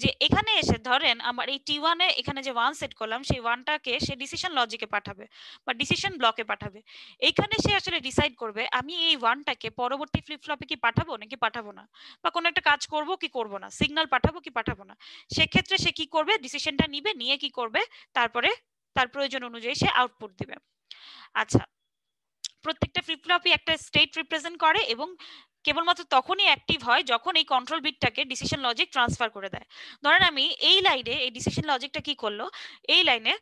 Speaker 1: যে এখানে এসে ধরেন আমার এই টি1 এ এখানে যে 1 সেট করলাম, সেই 1টাকে সে ডিসিশন লজিকে পাঠাবে বা ডিসিশন ব্লকে পাঠাবে। এইখানে সে আসলে ডিসাইড করবে আমি এই 1টাকে পরবর্তী ফ্লিপ ফ্লপে কি পাঠাবো নাকি পাঠাবো না, বা কোনো একটা কাজ করব কি করব না, সিগন্যাল পাঠাবো কি পাঠাবো না। সেক্ষেত্রে সে কি করবে, ডিসিশনটা নিবে, নিয়ে কি করবে, তারপরে তার প্রয়োজন অনুযায়ী সে আউটপুট দিবে। আচ্ছা, প্রত্যেকটা ফ্লিপ ফ্লপই একটা স্টেট রিপ্রেজেন্ট করে এবং কেবলমাত্র তখনই অ্যাক্টিভ হয় যখন এই কন্ট্রোল বিটটাকে ডিসিশন লজিক ট্রান্সফার করে দেয়। ধরেন আমি এই লাইনে এই ডিসিশন লজিকটা কি করলো, এই লাইনে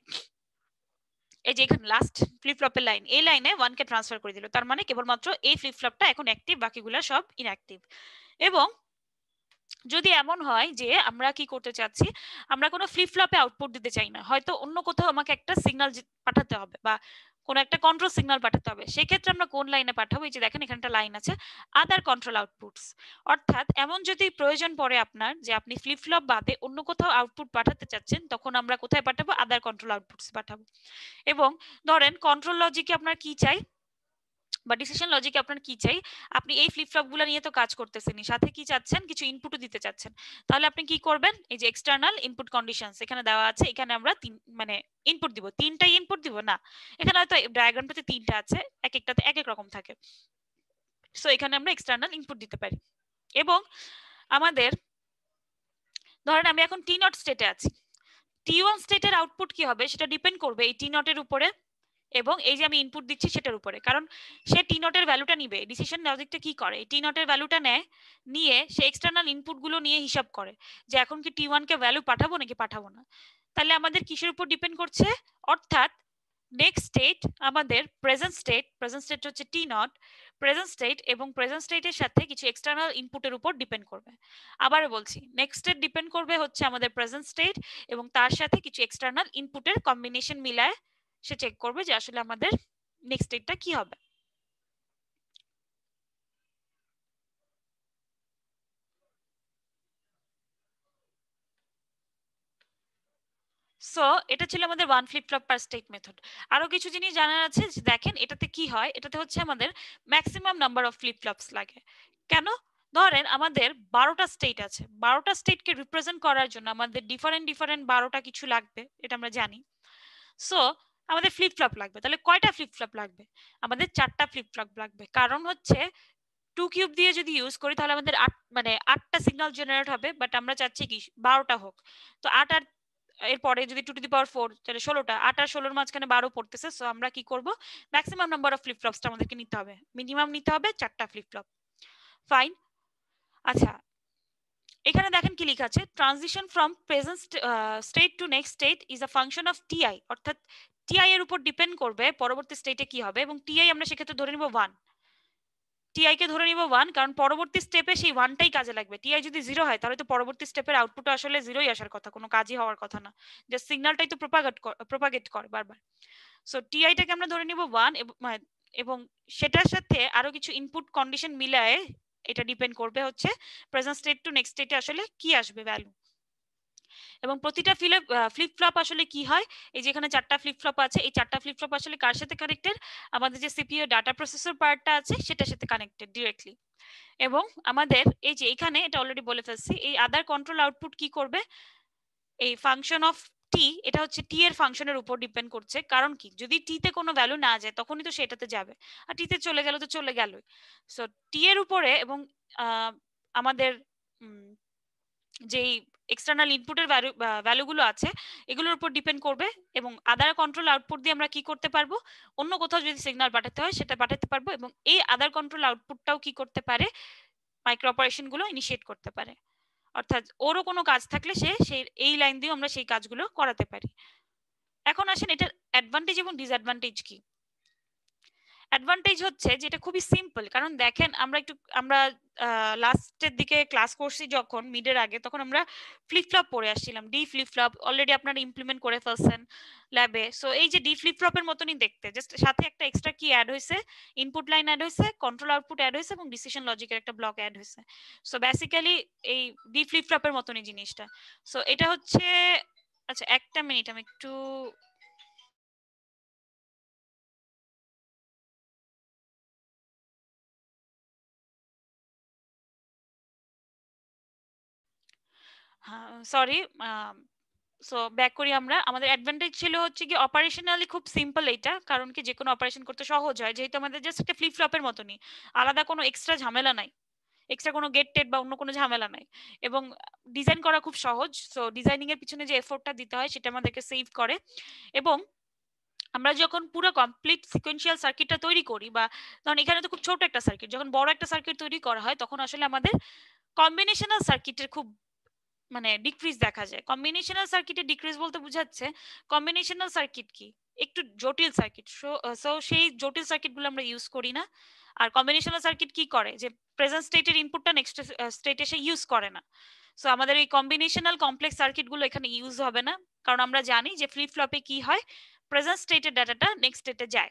Speaker 1: এই যে এখানে লাস্ট ফ্লিপ ফ্লপের লাইন, এই লাইনে 1 কে ট্রান্সফার করে দিল, তার মানে কেবলমাত্র এই ফ্লিপ ফ্লপটা এখন অ্যাক্টিভ, বাকিগুলো সব ইনঅ্যাক্টিভ। এবং যদি এমন হয় যে আমরা কি করতে চাচ্ছি, আমরা কোনো ফ্লিপ ফ্লপে আউটপুট দিতে চাই না, হয়তো অন্য কোথাও আমাকে একটা সিগন্যাল পাঠাতে হবে বা কোনো একটা কন্ট্রোল সিগন্যাল পাঠাতে হবে, সেই ক্ষেত্রে আমরা কোন লাইনে পাঠাবো, এই যে দেখেন এখানে একটা লাইন আছে আদার কন্ট্রোল আউটপুটস। অর্থাৎ এমন যদি প্রয়োজন পড়ে আপনার যে আপনি ফ্লিপ ফ্লপ বাদে অন্য কোথাও আউটপুট পাঠাতে চাচ্ছেন, তখন আমরা কোথায় পাঠাবো, আদার কন্ট্রোল আউটপুটস পাঠাবো। এবং ধরেন কন্ট্রোল লজিকে আপনার কি চাই বা ডিসিশন লজিকে আপনার কি চাই, আপনি এই ফ্লিপ ফ্লপ গুলো নিয়ে তো কাজ করতেছেনই, সাথে কি চাচ্ছেন, কিছু ইনপুটও দিতে চাচ্ছেন। তাহলে আপনি কি করবেন, এই যে এক্সটার্নাল ইনপুট কন্ডিশনস এখানে দেওয়া আছে, এখানে আমরা মানে ইনপুট দিব, তিনটাই ইনপুট দিব না, এখানে হয়তো ডায়াগ্রামটাতে তিনটা আছে, এক একটাতে এক এক রকম থাকে। সো এখানে আমরা এক্সটার্নাল ইনপুট দিতে পারি। এবং আমাদের ধরেন আমি এখন টি নট স্টেটে আছি, টি1 স্টেটের আউটপুট কি হবে সেটা ডিপেন্ড করবে এই টি নটের উপরে এবং এই যে আমি ইনপুট দিচ্ছি সেটার উপরে। কারণ সে টি নটের ভ্যালুটা নিবে, ডিসিশন লজিকটা কি করে, টি নটের ভ্যালুটা নেয়, নিয়ে সে এক্সটার্নাল ইনপুট গুলো নিয়ে হিসাব করে যে এখন কি টি1 কে ভ্যালু পাঠাবো নাকি পাঠাবো না। তাহলে আমাদের কিসের উপর ডিপেন্ড করছে, অর্থাৎ নেক্সট স্টেট আমাদের প্রেজেন্ট স্টেট হচ্ছে টি নট, প্রেজেন্ট স্টেট এবং প্রেজেন্ট স্টেটের সাথে কিছু এক্সটার্নাল ইনপুটের উপর ডিপেন্ড করবে। আবার বলছি, নেক্সট স্টেট ডিপেন্ড করবে হচ্ছে আমাদের প্রেজেন্ট স্টেট এবং তার সাথে কিছু এক্সটার্নাল ইনপুটের কম্বিনেশন মিলায় সে চেক করবে যে আসলে আমাদের নেক্সট স্টেটটা কি হবে। সো এটা ছিল আমাদের one flip flop per state method. আরো কিছু জিনিস জানার আছে যে দেখেন এটাতে কি হয়, এটাতে হচ্ছে আমাদের maximum number of flip flops লাগে। কেন? ধরেন আমাদের 12টা স্টেট আছে, 12টা স্টেটকে রিপ্রেজেন্ট করার জন্য আমাদের ডিফারেন্ট ডিফারেন্ট 12টা কিছু লাগবে, এটা আমরা জানি। সো আমাদের ফ্লিপ ফ্লপ লাগবে, তাহলে কয়টা ফ্লিপ ফ্লপ লাগবে? আমাদের 4টা ফ্লিপ ফ্লপ লাগবে, কারণ হচ্ছে 2 কিউব দিয়ে যদি ইউজ করি তাহলে আমাদের 8 মানে 8টা সিগন্যাল জেনারেট হবে, বাট আমরা চাচ্ছি কি 12টা হোক। তো 8 আর এরপরে যদি 2 টু দি পাওয়ার 4 তাহলে 16টা, 8 আর 16 এর মাঝখানে 12 পড়তেছে। সো আমরা কি করব, ম্যাক্সিমাম নাম্বার অফ ফ্লিপ ফ্লপসটা আমাদেরকে নিতে হবে, মিনিমাম নিতে হবে 4টা ফ্লিপ ফ্লপ। ফাইন। আচ্ছা, এখানে দেখেন কি লেখা আছে, transition from present state to next state is a function of TI, অর্থাৎ টিআই এর উপর ডিপেন্ড করবে পরবর্তী স্টেটে কি হবে, এবং টিআই আমরা সেক্ষেত্রে ধরে নিব 1। টিআই কে ধরে নিব 1, কারণ পরবর্তী স্টেপে সেই 1টাই কাজে লাগবে। টিআই যদি 0 হয় তাহলে তো পরবর্তী স্টেপের আউটপুট আসলে 0ই আসার কথা, কোনো কাজই হওয়ার কথা না, জাস্ট সিগন্যালটাই তো প্রপাগেট করে বারবার। সো টিআইটাকে আমরা ধরে নিব 1, এবং সেটার সাথে আরো কিছু ইনপুট কন্ডিশন মিলায়ে এটা ডিপেন্ড করবে হচ্ছে প্রেজেন্ট স্টেট টু নেক্সট স্টেটে আসলে কি আসবে ভ্যালু। এবং প্রতিটা ফ্লিপ ফ্লপ আসলে কি হয়, এই যে এখানে 4টা ফ্লিপ ফ্লপ আছে, এই 4টা ফ্লিপ ফ্লপ আসলে কার সাথে কানেক্টেড, আমাদের যে সিপিইউ ডাটা প্রসেসর পার্টটা আছে সেটার সাথে কানেক্টেড ডিরেক্টলি। এবং আমাদের এই যে এখানে এটা অলরেডি বলে ফেলছি, এই আদার কন্ট্রোল আউটপুট কি করবে, এই ফাংশন অফ টি, এটা হচ্ছে টি এর ফাংশনের উপর ডিপেন্ড করছে। কারণ কি, যদি টি তে কোনো ভ্যালু না যায় তখনই তো সেটাতে যাবে, আর টি তে চলে গেল তো চলে গেলই। সো টি এর উপরে এবং আমাদের যেই এক্সটার্নাল ইনপুটের ভ্যালুগুলো আছে এগুলোর উপর ডিপেন্ড করবে, এবং আদার কন্ট্রোল আউটপুট দিয়ে আমরা কি করতে পারবো, অন্য কোথাও যদি সিগন্যাল পাঠাতে হয় সেটা পাঠাতে পারবো, এবং এই আদার কন্ট্রোল আউটপুটটাও কি করতে পারে, মাইক্রো অপারেশন গুলো ইনিশিয়েট করতে পারে। অর্থাৎ ওরও কোনো কাজ থাকলে সেই এই লাইন দিয়ে আমরা সেই কাজগুলো করাতে পারি। এখন আসেন এটার অ্যাডভান্টেজ এবং ডিসঅ্যাডভান্টেজ কি। অ্যাডভান্টেজ হচ্ছে যেটা খুবই সিম্পল, কারণ দেখেন আমরা লাস্টের দিকে ক্লাস করছি যখন মিডের আগে, তখন আমরা ফ্লিপ ফ্লপ পড়ে আসছিলাম, ডি ফ্লিপ ফ্লপ অলরেডি আপনারা ইমপ্লিমেন্ট করে ফেলছেন ল্যাবে। সো এই যে ডি ফ্লিপ ফ্লপের মতনই দেখতে, জাস্ট সাথে একটা এক্সট্রা কি অ্যাড হয়েছে, ইনপুট লাইন অ্যাড হয়েছে, কন্ট্রোল আউটপুট অ্যাড হয়েছে, এবং ডিসিশন লজিকের একটা ব্লক অ্যাড হয়েছে। সো বেসিক্যালি এই ডি ফ্লিপ ফ্লপের মতনই জিনিসটা। সো এটা হচ্ছে, আচ্ছা একটা মিনিট আমি একটু সরি। সো ব্যাক করি আমরা, আমাদের অ্যাডভান্টেজ ছিল হচ্ছে কি অপারেশনালি খুব সিম্পল এটা, কারণ কি যে কোনো অপারেশন করতে সহজ হয়, যেহেতু আমাদের জাস্ট একটা ফ্লিপ ফ্লপের মতনই, আলাদা কোনো এক্সট্রা ঝামেলা নাই, এক্সট্রা কোনো গেট টেট বা অন্য কোনো ঝামেলা নাই, এবং ডিজাইন করা খুব সহজ। সো ডিজাইনিং এর পিছনে যে এফোর্টটা দিতে হয় সেটা আমাদেরকে সেভ করে। এবং আমরা যখন পুরো কমপ্লিট সিকোয়েন্সিয়াল সার্কিটটা তৈরি করি, বা ধরুন এখানে তো খুব ছোট একটা সার্কিট, যখন বড় একটা সার্কিট তৈরি করা হয় তখন আসলে আমাদের কম্বিনেশনাল সার্কিটের খুব মানে ডিক্রিজ দেখা যায়। কম্বিনেশনাল সার্কিটে ডিক্রিজ বলতে বোঝাচ্ছে কম্বিনেশনাল সার্কিট কি একটু জটিল সার্কিট, সো সেই জটিল সার্কিটগুলো আমরা ইউজ করি না। আর কম্বিনেশনাল সার্কিট কি করে, যে প্রেজেন্ট স্টেটের ইনপুটটা নেক্সট স্টেটে সে ইউজ করে না। সো আমাদের এই কম্বিনেশনাল কমপ্লেক্স সার্কিটগুলো এখানে ইউজ হবে না, কারণ আমরা জানি যে ফ্লিপ ফ্লপে কি হয়, প্রেজেন্ট স্টেটের ডাটাটা নেক্সট স্টেটে যায়।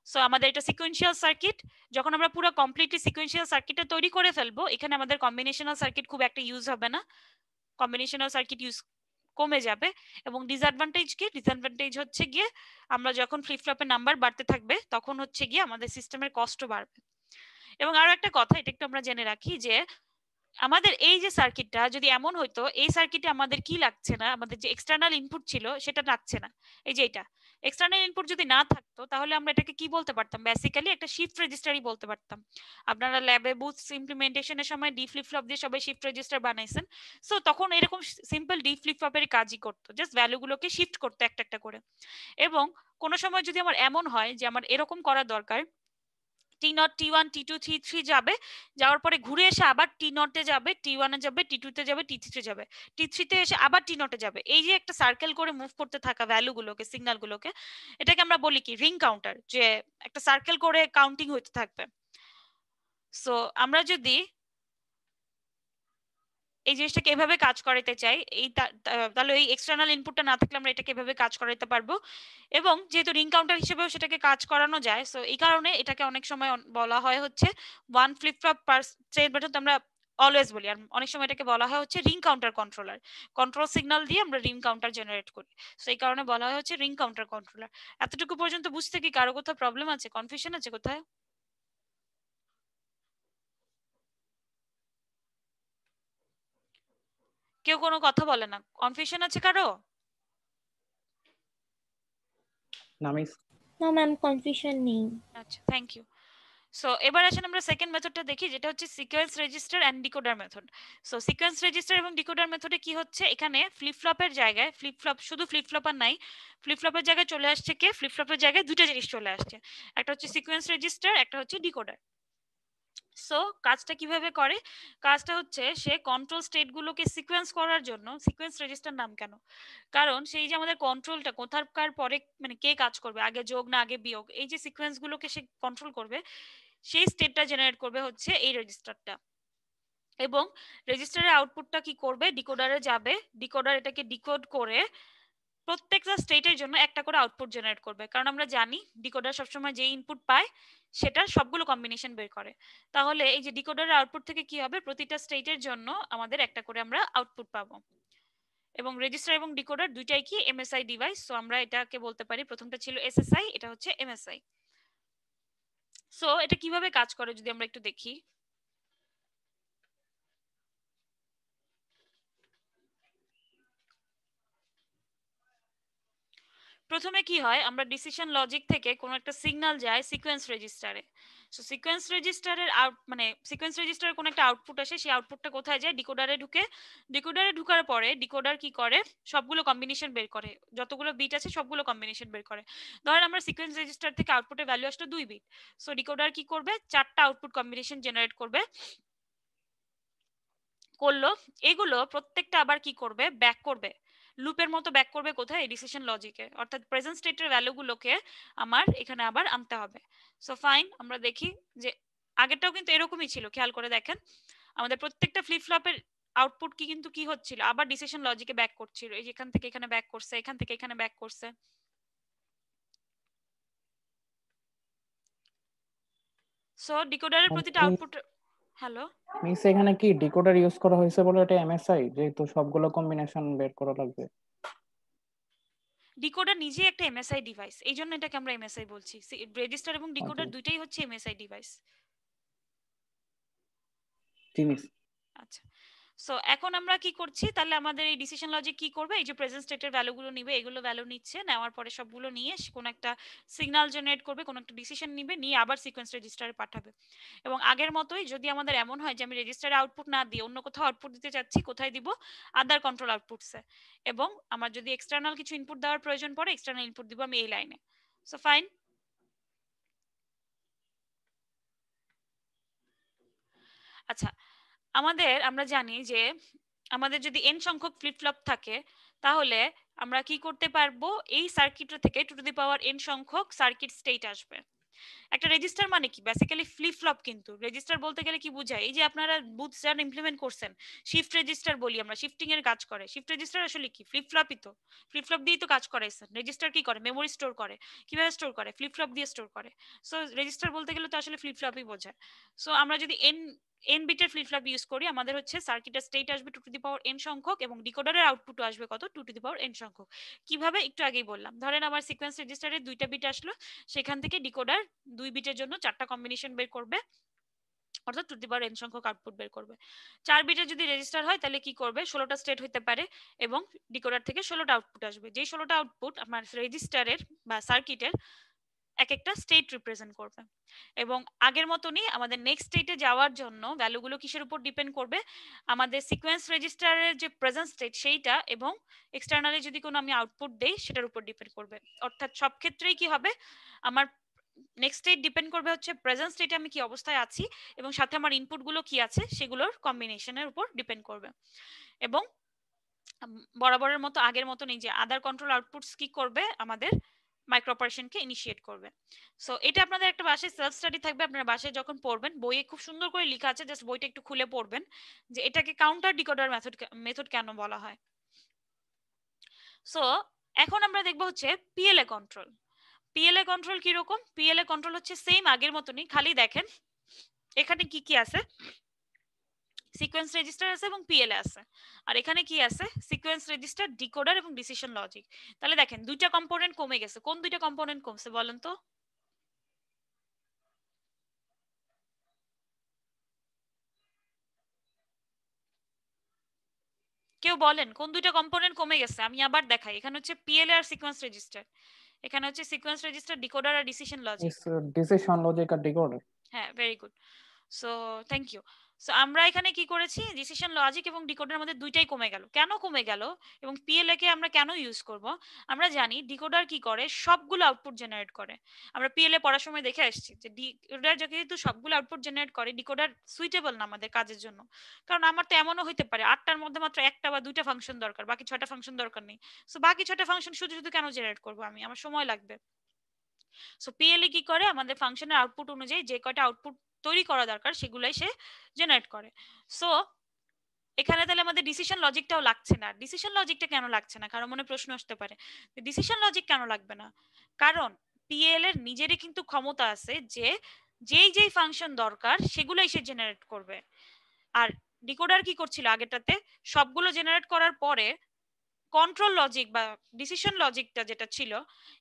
Speaker 1: সো আমাদের এটা সিকোয়েন্সিয়াল সার্কিট, যখন আমরা পুরো কমপ্লিটলি সিকোয়েন্সিয়াল সার্কিটটা তৈরি করে ফেলবো, এখানে আমাদের কম্বিনেশনাল সার্কিট খুব একটা ইউজ হবে না, কম্বিনেশনাল সার্কিট ইউজ কমে যাবে। এবং ডিসঅ্যাডভান্টেজ কি, ডিসঅ্যাডভান্টেজ হচ্ছে গিয়ে আমরা যখন ফ্লিপ ফ্লপের নাম্বার বাড়তে থাকবে তখন হচ্ছে গিয়ে আমাদের সিস্টেমের কষ্ট বাড়বে। এবং আরো একটা কথা, এটা একটু আমরা জেনে রাখি যে আমাদের এই যে সার্কিটটা যদি এমন হইতো, এই সার্কিটে আমাদের কি লাগছে না, আমাদের যে এক্সটার্নাল ইনপুট ছিল সেটা লাগছে না, এই যে এটা এক্সটার্নাল ইনপুট যদি না থাকতো তাহলে আমরা এটাকে কি বলতে পারতাম, বেসিক্যালি একটা শিফট রেজিস্টারই বলতে পারতাম। আপনারা ল্যাবে বুথ ইমপ্লিমেন্টেশনের সময় ডি ফ্লিপ ফ্লপ দিয়ে সবাই শিফট রেজিস্টার বানাইছেন। সো তখন এরকম সিম্পল ডি ফ্লিপ ফ্লপের কাজই করতো, জাস্ট ভ্যালুগুলোকে শিফট করতে একটা একটা করে। এবং কোনো সময় যদি আমার এমন হয় যে আমার এরকম করা দরকার, T not T one T two T three যাবে, যাওয়ার পরে ঘুরে এসে আবার টি নটে যাবে, টি ওয়ানে যাবে, টি টুতে যাবে, টি থ্রিতে যাবে, টি থ্রিতে এসে আবার টি নটে যাবে, এই যে একটা সার্কেল করে মুভ করতে থাকা ভ্যালুগুলোকে, সিগন্যালগুলোকে, এটাকে আমরা বলি কি রিং কাউন্টার, যে একটা সার্কেল করে কাউন্টিং হতে থাকবে। সো আমরা যদি এই জিনিসটাকে এভাবে কাজ করাতে চাই, তাহলে এই এক্সটার্নাল ইনপুটটা না থাকলে আমরা এটাকে এভাবে কাজ করাতে পারবো। এবং যেহেতু রিং কাউন্টার হিসেবেও সেটাকে কাজ করানো যায়, সো এই কারণে এটাকে অনেক সময় বলা হয় হচ্ছে one flip flop per state method আমরা অলওয়েজ বলি, আর অনেক সময় এটাকে বলা হয় হচ্ছে ring counter controller. Control signal দিয়ে আমরা রিং কাউন্টার জেনারেট করি, সো এই কারণে বলা হয় হচ্ছে রিং কাউন্টার কন্ট্রোলার। এতটুকু পর্যন্ত বুঝতে কি কারো কোথাও প্রবলেম আছে, কনফিউশন আছে কোথায়? কেউ কোনো কথা বলে না, কনফিউশন আছে কারো?
Speaker 2: না মিস।
Speaker 4: না ম্যাম, কনফিউশন নেই।
Speaker 1: আচ্ছা, থ্যাংক ইউ। সো এবার আসেন আমরা সেকেন্ড মেথডটা দেখি, যেটা হচ্ছে sequence register and decoder method. So sequence register এবং ডিকোডার মেথডে কি হচ্ছে, এখানে ফ্লিপ ফ্লপের জায়গায় শুধু ফ্লিপ ফ্লপ আর নাই, ফ্লিপ ফ্লপের জায়গায় চলে আসছে কে, ফ্লিপ ফ্লপের জায়গায় দুটো জিনিস চলে আসছে, একটা হচ্ছে সিকোয়েন্স রেজিস্টার, একটা হচ্ছে ডিকোডার। সো কাজটা কিভাবে করে, কাজটা হচ্ছে সে কন্ট্রোল স্টেট গুলোকে সিকোয়েন্স করার জন্য, সিকোয়েন্স রেজিস্টার নাম কেন, কারণ সেই যে আমাদের কন্ট্রোলটা কোথাকার পরে মানে কে কাজ করবে, আগে যোগ না আগে বিয়োগ, এই যে সিকোয়েন্স গুলোকে সে কন্ট্রোল করবে, সেই স্টেটটা জেনারেট করবে হচ্ছে এই রেজিস্টারটা। এবং রেজিস্টারের আউটপুটটা কি করবে, ডিকোডারে যাবে, ডিকোডার এটাকে ডিকোড করে প্রত্যেকটা স্টেটের জন্য একটা করে আউটপুট জেনারেট করবে, কারণ আমরা জানি ডিকোডার সবসময় যে ইনপুট পায় সেটা সবগুলো কম্বিনেশন বের করে। তাহলে এই যে ডিকোডারের আউটপুট থেকে কি হবে, প্রতিটা স্টেটের জন্য আমাদের একটা করে আমরা আউটপুট পাবো। এবং রেজিস্টার এবং ডিকোডার দুইটাই কি এমএসআই ডিভাইস, সো আমরা এটাকে বলতে পারি প্রথমটা ছিল এসএসআই, এটা হচ্ছে এমএসআই। সো এটা কিভাবে কাজ করে যদি আমরা একটু দেখি। প্রথমে কি হয়, আমরা ডিসিশন লজিক থেকে কোনো একটা সিগন্যাল যায় সিকোয়েন্স রেজিস্টারে। সো সিকোয়েন্স রেজিস্টারের মানে সিকোয়েন্স রেজিস্টারের কোনো একটা আউটপুট আসে, সেই আউটপুটটা কোথায় যায়, ডিকোডারে ঢুকে। ডিকোডারে ঢুকার পরে ডিকোডার কি করে, সবগুলো কম্বিনেশন বের করে, যতগুলো বিট আছে সবগুলো কম্বিনেশন বের করে। ধরেন আমরা সিকোয়েন্স রেজিস্টার থেকে আউটপুটের ভ্যালু আসলো 2 বিট, সো ডিকোডার কি করবে, 4টা আউটপুট কম্বিনেশন জেনারেট করবে, করলো। এগুলো প্রত্যেকটা আবার কি করবে, ব্যাক করবে, লুপের মতো ব্যাক করবে কোথায়, ডিসিশন লজিকে, অর্থাৎ প্রেজেন্ট স্টেটের ভ্যালুগুলোকে আমার এখানে আবার আনতে হবে। সো ফাইন, আমরা দেখি যে আগেরটাও কিন্তু এরকমই ছিল, খেয়াল করে দেখেন আমাদের প্রত্যেকটা ফ্লিপ ফ্লপের আউটপুট কি কিন্তু কি হচ্ছিল, আবার ডিসিশন লজিকে ব্যাক করছিল, এই যে এখান থেকে এখানে ব্যাক করছে, এখান থেকে এখানে ব্যাক করছে। সো ডিকোডারের প্রতিটা আউটপুট, হ্যালো
Speaker 2: মিস এখানে কি ডিকোডার ইউজ করা হয়েছে বলে এটা এমএসআই, যেহেতু সবগুলো কম্বিনেশন বের করা লাগবে।
Speaker 1: ডিকোডার নিজে একটা এমএসআই ডিভাইস, এই জন্য এটাকে আমরা এমএসআই বলছি। রেজিস্টার এবং ডিকোডার দুইটাই হচ্ছে এমএসআই ডিভাইস।
Speaker 2: জি মিস।
Speaker 1: আচ্ছা, সো এখন আমরা কি করছি, তাহলে আমাদের এই ডিসিশন লজিক কি করবে, এই যে প্রেজেন্ট স্টেটের ভ্যালুগুলো নিবে, এগুলো ভ্যালু নিচ্ছে, নেওয়ার পরে সবগুলো নিয়ে কোন একটা সিগন্যাল জেনারেট করবে, কোন একটা ডিসিশন নিবে, নিয়ে আবার সিকোয়েন্স রেজিস্টারে পাঠাবে। এবং আগের মতোই যদি আমাদের এমন হয় যে আমি রেজিস্টারে আউটপুট না দিয়ে অন্য কোথাও আউটপুট দিতে চাচ্ছি, কোথায় দিব, আদার কন্ট্রোল আউটপুটসে। এবং আমার যদি এক্সটার্নাল কিছু ইনপুট দেওয়ার প্রয়োজন পড়ে, এক্সটার্নাল ইনপুট দিব আমি এই লাইনে। সো ফাইন, আচ্ছা আমরা জানি যে আমাদের যদি n সংখ্যক ফ্লিপ ফ্লপ থাকে, তাহলে আমরা কি করতে পারবো, এই সার্কিটটা থেকে 2n সংখ্যক সার্কিট স্টেট আসবে। একটা রেজিস্টার মানে কি, বেসিক্যালি ফ্লিপ ফ্লপ, কিন্তু রেজিস্টার বলতে গেলে কি বোঝায়, এই যে আপনারা বুটস্ট্র্যাপ ইমপ্লিমেন্ট করছেন, শিফট রেজিস্টার বলি আমরা, শিফটিং এর কাজ করে। শিফট রেজিস্টার আসলে কি, ফ্লিপ ফ্লপই তো, ফ্লিপ ফ্লপ দিয়েই তো কাজ করাইছেন। রেজিস্টার কি করে, মেমোরি স্টোর করে, কিভাবে স্টোর করে, ফ্লিপ ফ্লপ দিয়ে স্টোর করে। সো রেজিস্টার বলতে গেলে তো আসলে ফ্লিপ ফ্লপই বোঝায়। সো আমরা যদি n বিটের ফ্লিপ ফ্লপ ইউজ করি, আমাদের হচ্ছে সার্কিটের স্টেট আসবে 2n সংখ্যক, এবং ডিকোডারের আউটপুটও আসবে কত, 2n সংখ্যক। কিভাবে, একটু আগেই বললাম, ধরেন আমার সিকোয়েন্স রেজিস্টারে 2টা বিট আসলো, সেখান থেকে ডিকোডার 2 বিটের জন্য 4টা কম্বিনেশন বের করবে, অর্থাৎ 2n সংখ্যক আউটপুট বের করবে। 4 বিটের যদি রেজিস্টার হয় তাহলে কি করবে, 16টা স্টেট হতে পারে, এবং ডিকোডার থেকে 16টা আউটপুট আসবে, যেই 16টা আউটপুট আমার রেজিস্টারের বা সার্কিটের এক একটা স্টেট রিপ্রেজেন্ট করবে। এবং আগের মতনই আমাদের নেক্সট স্টেটে যাওয়ার জন্য ভ্যালুগুলো কিসের উপর ডিপেন্ড করবে, আমাদের সিকোয়েন্স রেজিস্টারের যে প্রেজেন্ট স্টেট সেইটা, এবং এক্সটার্নালি যদি কোনো আমি আউটপুট দেই সেটার উপর ডিপেন্ড করবে। অর্থাৎ সব ক্ষেত্রেই কি হবে, আমার নেক্সট স্টেট ডিপেন্ড করবে হচ্ছে প্রেজেন্ট স্টেটে আমি কি অবস্থায় আছি, এবং সাথে আমার ইনপুট গুলো কি আছে সেগুলোর কম্বিনেশনের উপর ডিপেন্ড করবে। এবং বরাবরের মতো আগের মতন এই যে আদার কন্ট্রোল আউটপুটস কি করবে, আমাদের মাইক্রো অপারেশনকে ইনিশিয়েট করবে। সো এটা আপনাদের একটা বাসায় সেলফ স্টাডি থাকবে, আপনারা বাসায় যখন পড়বেন বইয়ে খুব সুন্দর করে লেখা আছে, জাস্ট বইটা একটু খুলে পড়বেন যে এটাকে কাউন্টার ডিকোডার মেথড কেন বলা হয়। সো এখন আমরা দেখবো হচ্ছে পিএলএ কন্ট্রোল। পিএলএ কন্ট্রোল কি রকম? পিএলএ কন্ট্রোল হচ্ছে সেম আগের মতনই, খালি দেখেন এখানে কি কি আছে, সিকোয়েন্স রেজিস্টার আছে এবং পিএলএ আছে। আর এখানে কি আছে? সিকোয়েন্স রেজিস্টার, ডিকোডার এবং ডিসিশন লজিক। তাহলে দেখেন দুইটা কম্পোনেন্ট কমে গেছে। কোন দুইটা কম্পোনেন্ট কমছে বলেন তো? কেউ বলেন কোন দুইটা কম্পোনেন্ট কমে গেছে? আমি আবার দেখাই, এখানে হচ্ছে পিএলএ আর সিকোয়েন্স রেজিস্টার, এখানে হচ্ছে সিকোয়েন্স রেজিস্টার, ডিকোডার আর ডিসিশন লজিক।
Speaker 2: ডিসিশন লজিক আর ডিকোডার।
Speaker 1: হ্যাঁ, very good. So thank you. So আমরা এখানে কি করেছি, ডিসিশন লজিক এবং ডিকোডার মধ্যে দুইটাই কমে গেল। কেন কমে গেল এবং পিএলএ কে আমরা কেন ইউজ করব? আমরা জানি ডিকোডার কি করে, সবগুলো আউটপুট জেনারেট করে। আমরা পিএলএ পড়ার সময় দেখে আসছি যে ডিকোডার যেহেতু সবগুলো আউটপুট জেনারেট করে, ডিকোডার সুইটেবল না আমাদের কাজের জন্য। কারণ আমার তো এমনও হইতে পারে 8টার মধ্যে মাত্র একটা বা দুইটা ফাংশন দরকার, বাকি 6টা ফাংশন দরকার নেই। সো বাকি 6টা ফাংশন শুধু শুধু কেন জেনারেট করব আমি? আমার সময় লাগবে। সো পিএলএ কি করে, আমাদের ফাংশনের আউটপুট অনুযায়ী যে কয়টা আউটপুট তৈরি করা দরকার সেগুলাই সে জেনারেট করে। সো এখানে তাহলে আমাদের ডিসিশন লজিকটাও লাগছে না। ডিসিশন লজিকটা কেন লাগছে না? কারণ মনে প্রশ্ন আসতে পারে ডিসিশন লজিক কেন লাগবে না। কারণ পিএল এর নিজেরই কিন্তু ক্ষমতা আছে যে যেই যেই ফাংশন দরকার সেগুলাই সে জেনারেট করবে। আর ডিকোডার কি করছিল আগেরটাতে, সবগুলো জেনারেট করার পরে কন্ট্রোল লজিক বা ডিসিশন লজিকটা যেটা ছিল,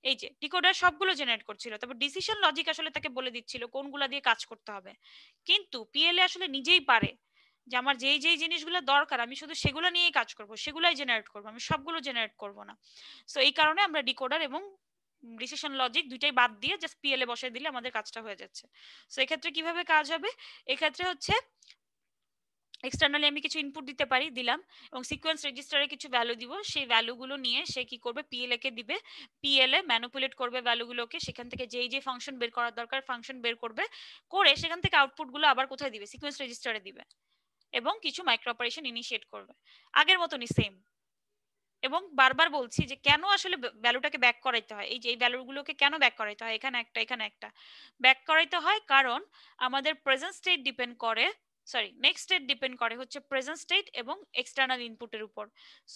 Speaker 1: এই যে ডিকোডার সবগুলো জেনারেট করছিল, তারপর ডিসিশন লজিক আসলে তাকে বলে দিচ্ছিল কোনগুলা দিয়ে কাজ করতে হবে। কিন্তু পিএলএ আসলে নিজেই পারে যে আমার যেই যেই জিনিসগুলো দরকার আমি শুধু সেগুলো নিয়েই কাজ করব, সেগুলাই জেনারেট করব, আমি সবগুলো জেনারেট করব না। সো এই কারণে আমরা ডিকোডার এবং ডিসিশন লজিক দুইটাই বাদ দিয়ে জাস্ট পিএলএ বসিয়ে দিলে আমাদের কাজটা হয়ে যাচ্ছে। সো এক্ষেত্রে কিভাবে কাজ হবে? এক্ষেত্রে হচ্ছে এক্সটার্নালি আমি কিছু ইনপুট দিতে পারি, দিলাম, এবং সিকোয়েন্স রেজিস্টারে কিছু ভ্যালু দিব, সেই ভ্যালুগুলো নিয়ে সে কি করবে, পিএলএ কে দিবে, পিএলএ ম্যানিপুলেট করবে ভ্যালুগুলোকে, সেখান থেকে যেই যে ফাংশন বের করার দরকার ফাংশন বের করবে, করে সেখান থেকে আউটপুটগুলো আবার কোথায় দিবে, সিকোয়েন্স রেজিস্টারে দিবে, এবং কিছু মাইক্রো অপারেশন ইনিশিয়েট করবে আগের মতনই সেম। এবং বারবার বলছি যে কেন আসলে ভ্যালুটাকে ব্যাক করাইতে হয়, এই যে এই ভ্যালুগুলোকে কেন ব্যাক করাইতে হয়, এখানে একটা এখানে একটা ব্যাক করাইতে হয়, কারণ আমাদের প্রেজেন্ট স্টেট ডিপেন্ড করে, সরি নেক্সট স্টেট ডিপেন্ড করে হচ্ছে প্রেজেন্ট স্টেট এবং এক্সটার্নাল ইনপুটের উপর।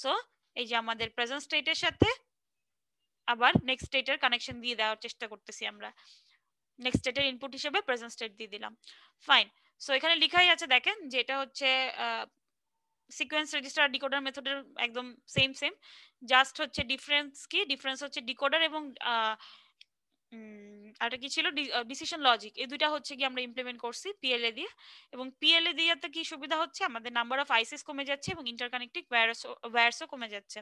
Speaker 1: সো এই যে আমাদের প্রেজেন্ট স্টেটের সাথে আবার নেক্সট স্টেটের কানেকশন দিয়ে দেওয়ার চেষ্টা করতেছি আমরা, নেক্সট স্টেটের ইনপুট হিসেবে প্রেজেন্ট স্টেট দিয়ে দিলাম। ফাইন। সো এখানে লেখাই আছে দেখেন যে এটা হচ্ছে সিকোয়েন্স রেজিস্টার ডিকোডার মেথডের একদম সেম সেম, জাস্ট হচ্ছে ডিফারেন্স কি, ডিফারেন্স হচ্ছে ডিকোডার এবং আরেকটা কি ছিল, ডিসিশন লজিক, এই দুইটা হচ্ছে কি আমরা ইমপ্লিমেন্ট করছি পিএলএ দিয়ে। এবং পিএলএ দিয়ে কি সুবিধা হচ্ছে, আমাদের নাম্বার অফ আইসিস কমে যাচ্ছে এবং ইন্টারকানেক্টিং ওয়্যারসও কমে যাচ্ছে।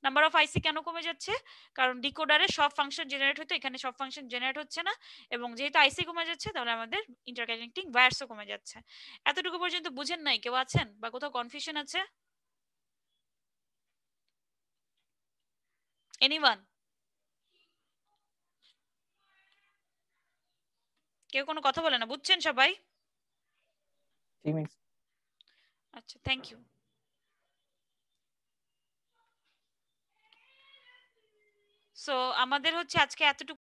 Speaker 1: নাম্বার অফ আইসি কেন কমে যাচ্ছে? কারণ ডিকোডারে সব ফাংশন জেনারেট হতো, এখানে সব ফাংশন জেনারেট হচ্ছে না, এবং যেহেতু আইসি কমে যাচ্ছে তাহলে আমাদের ইন্টারকানেক্টিং ওয়্যারসও কমে যাচ্ছে। এতটুকু পর্যন্ত বুঝেন নাই? কেউ আছেন বা কোথাও কনফিউশন আছে? এনিওয়ান? কেউ কোনো কথা বলে না? বুঝছেন সবাই?
Speaker 2: জি মিস।
Speaker 1: আচ্ছা, থ্যাংক ইউ। সো আমাদের হচ্ছে আজকে এতটুকু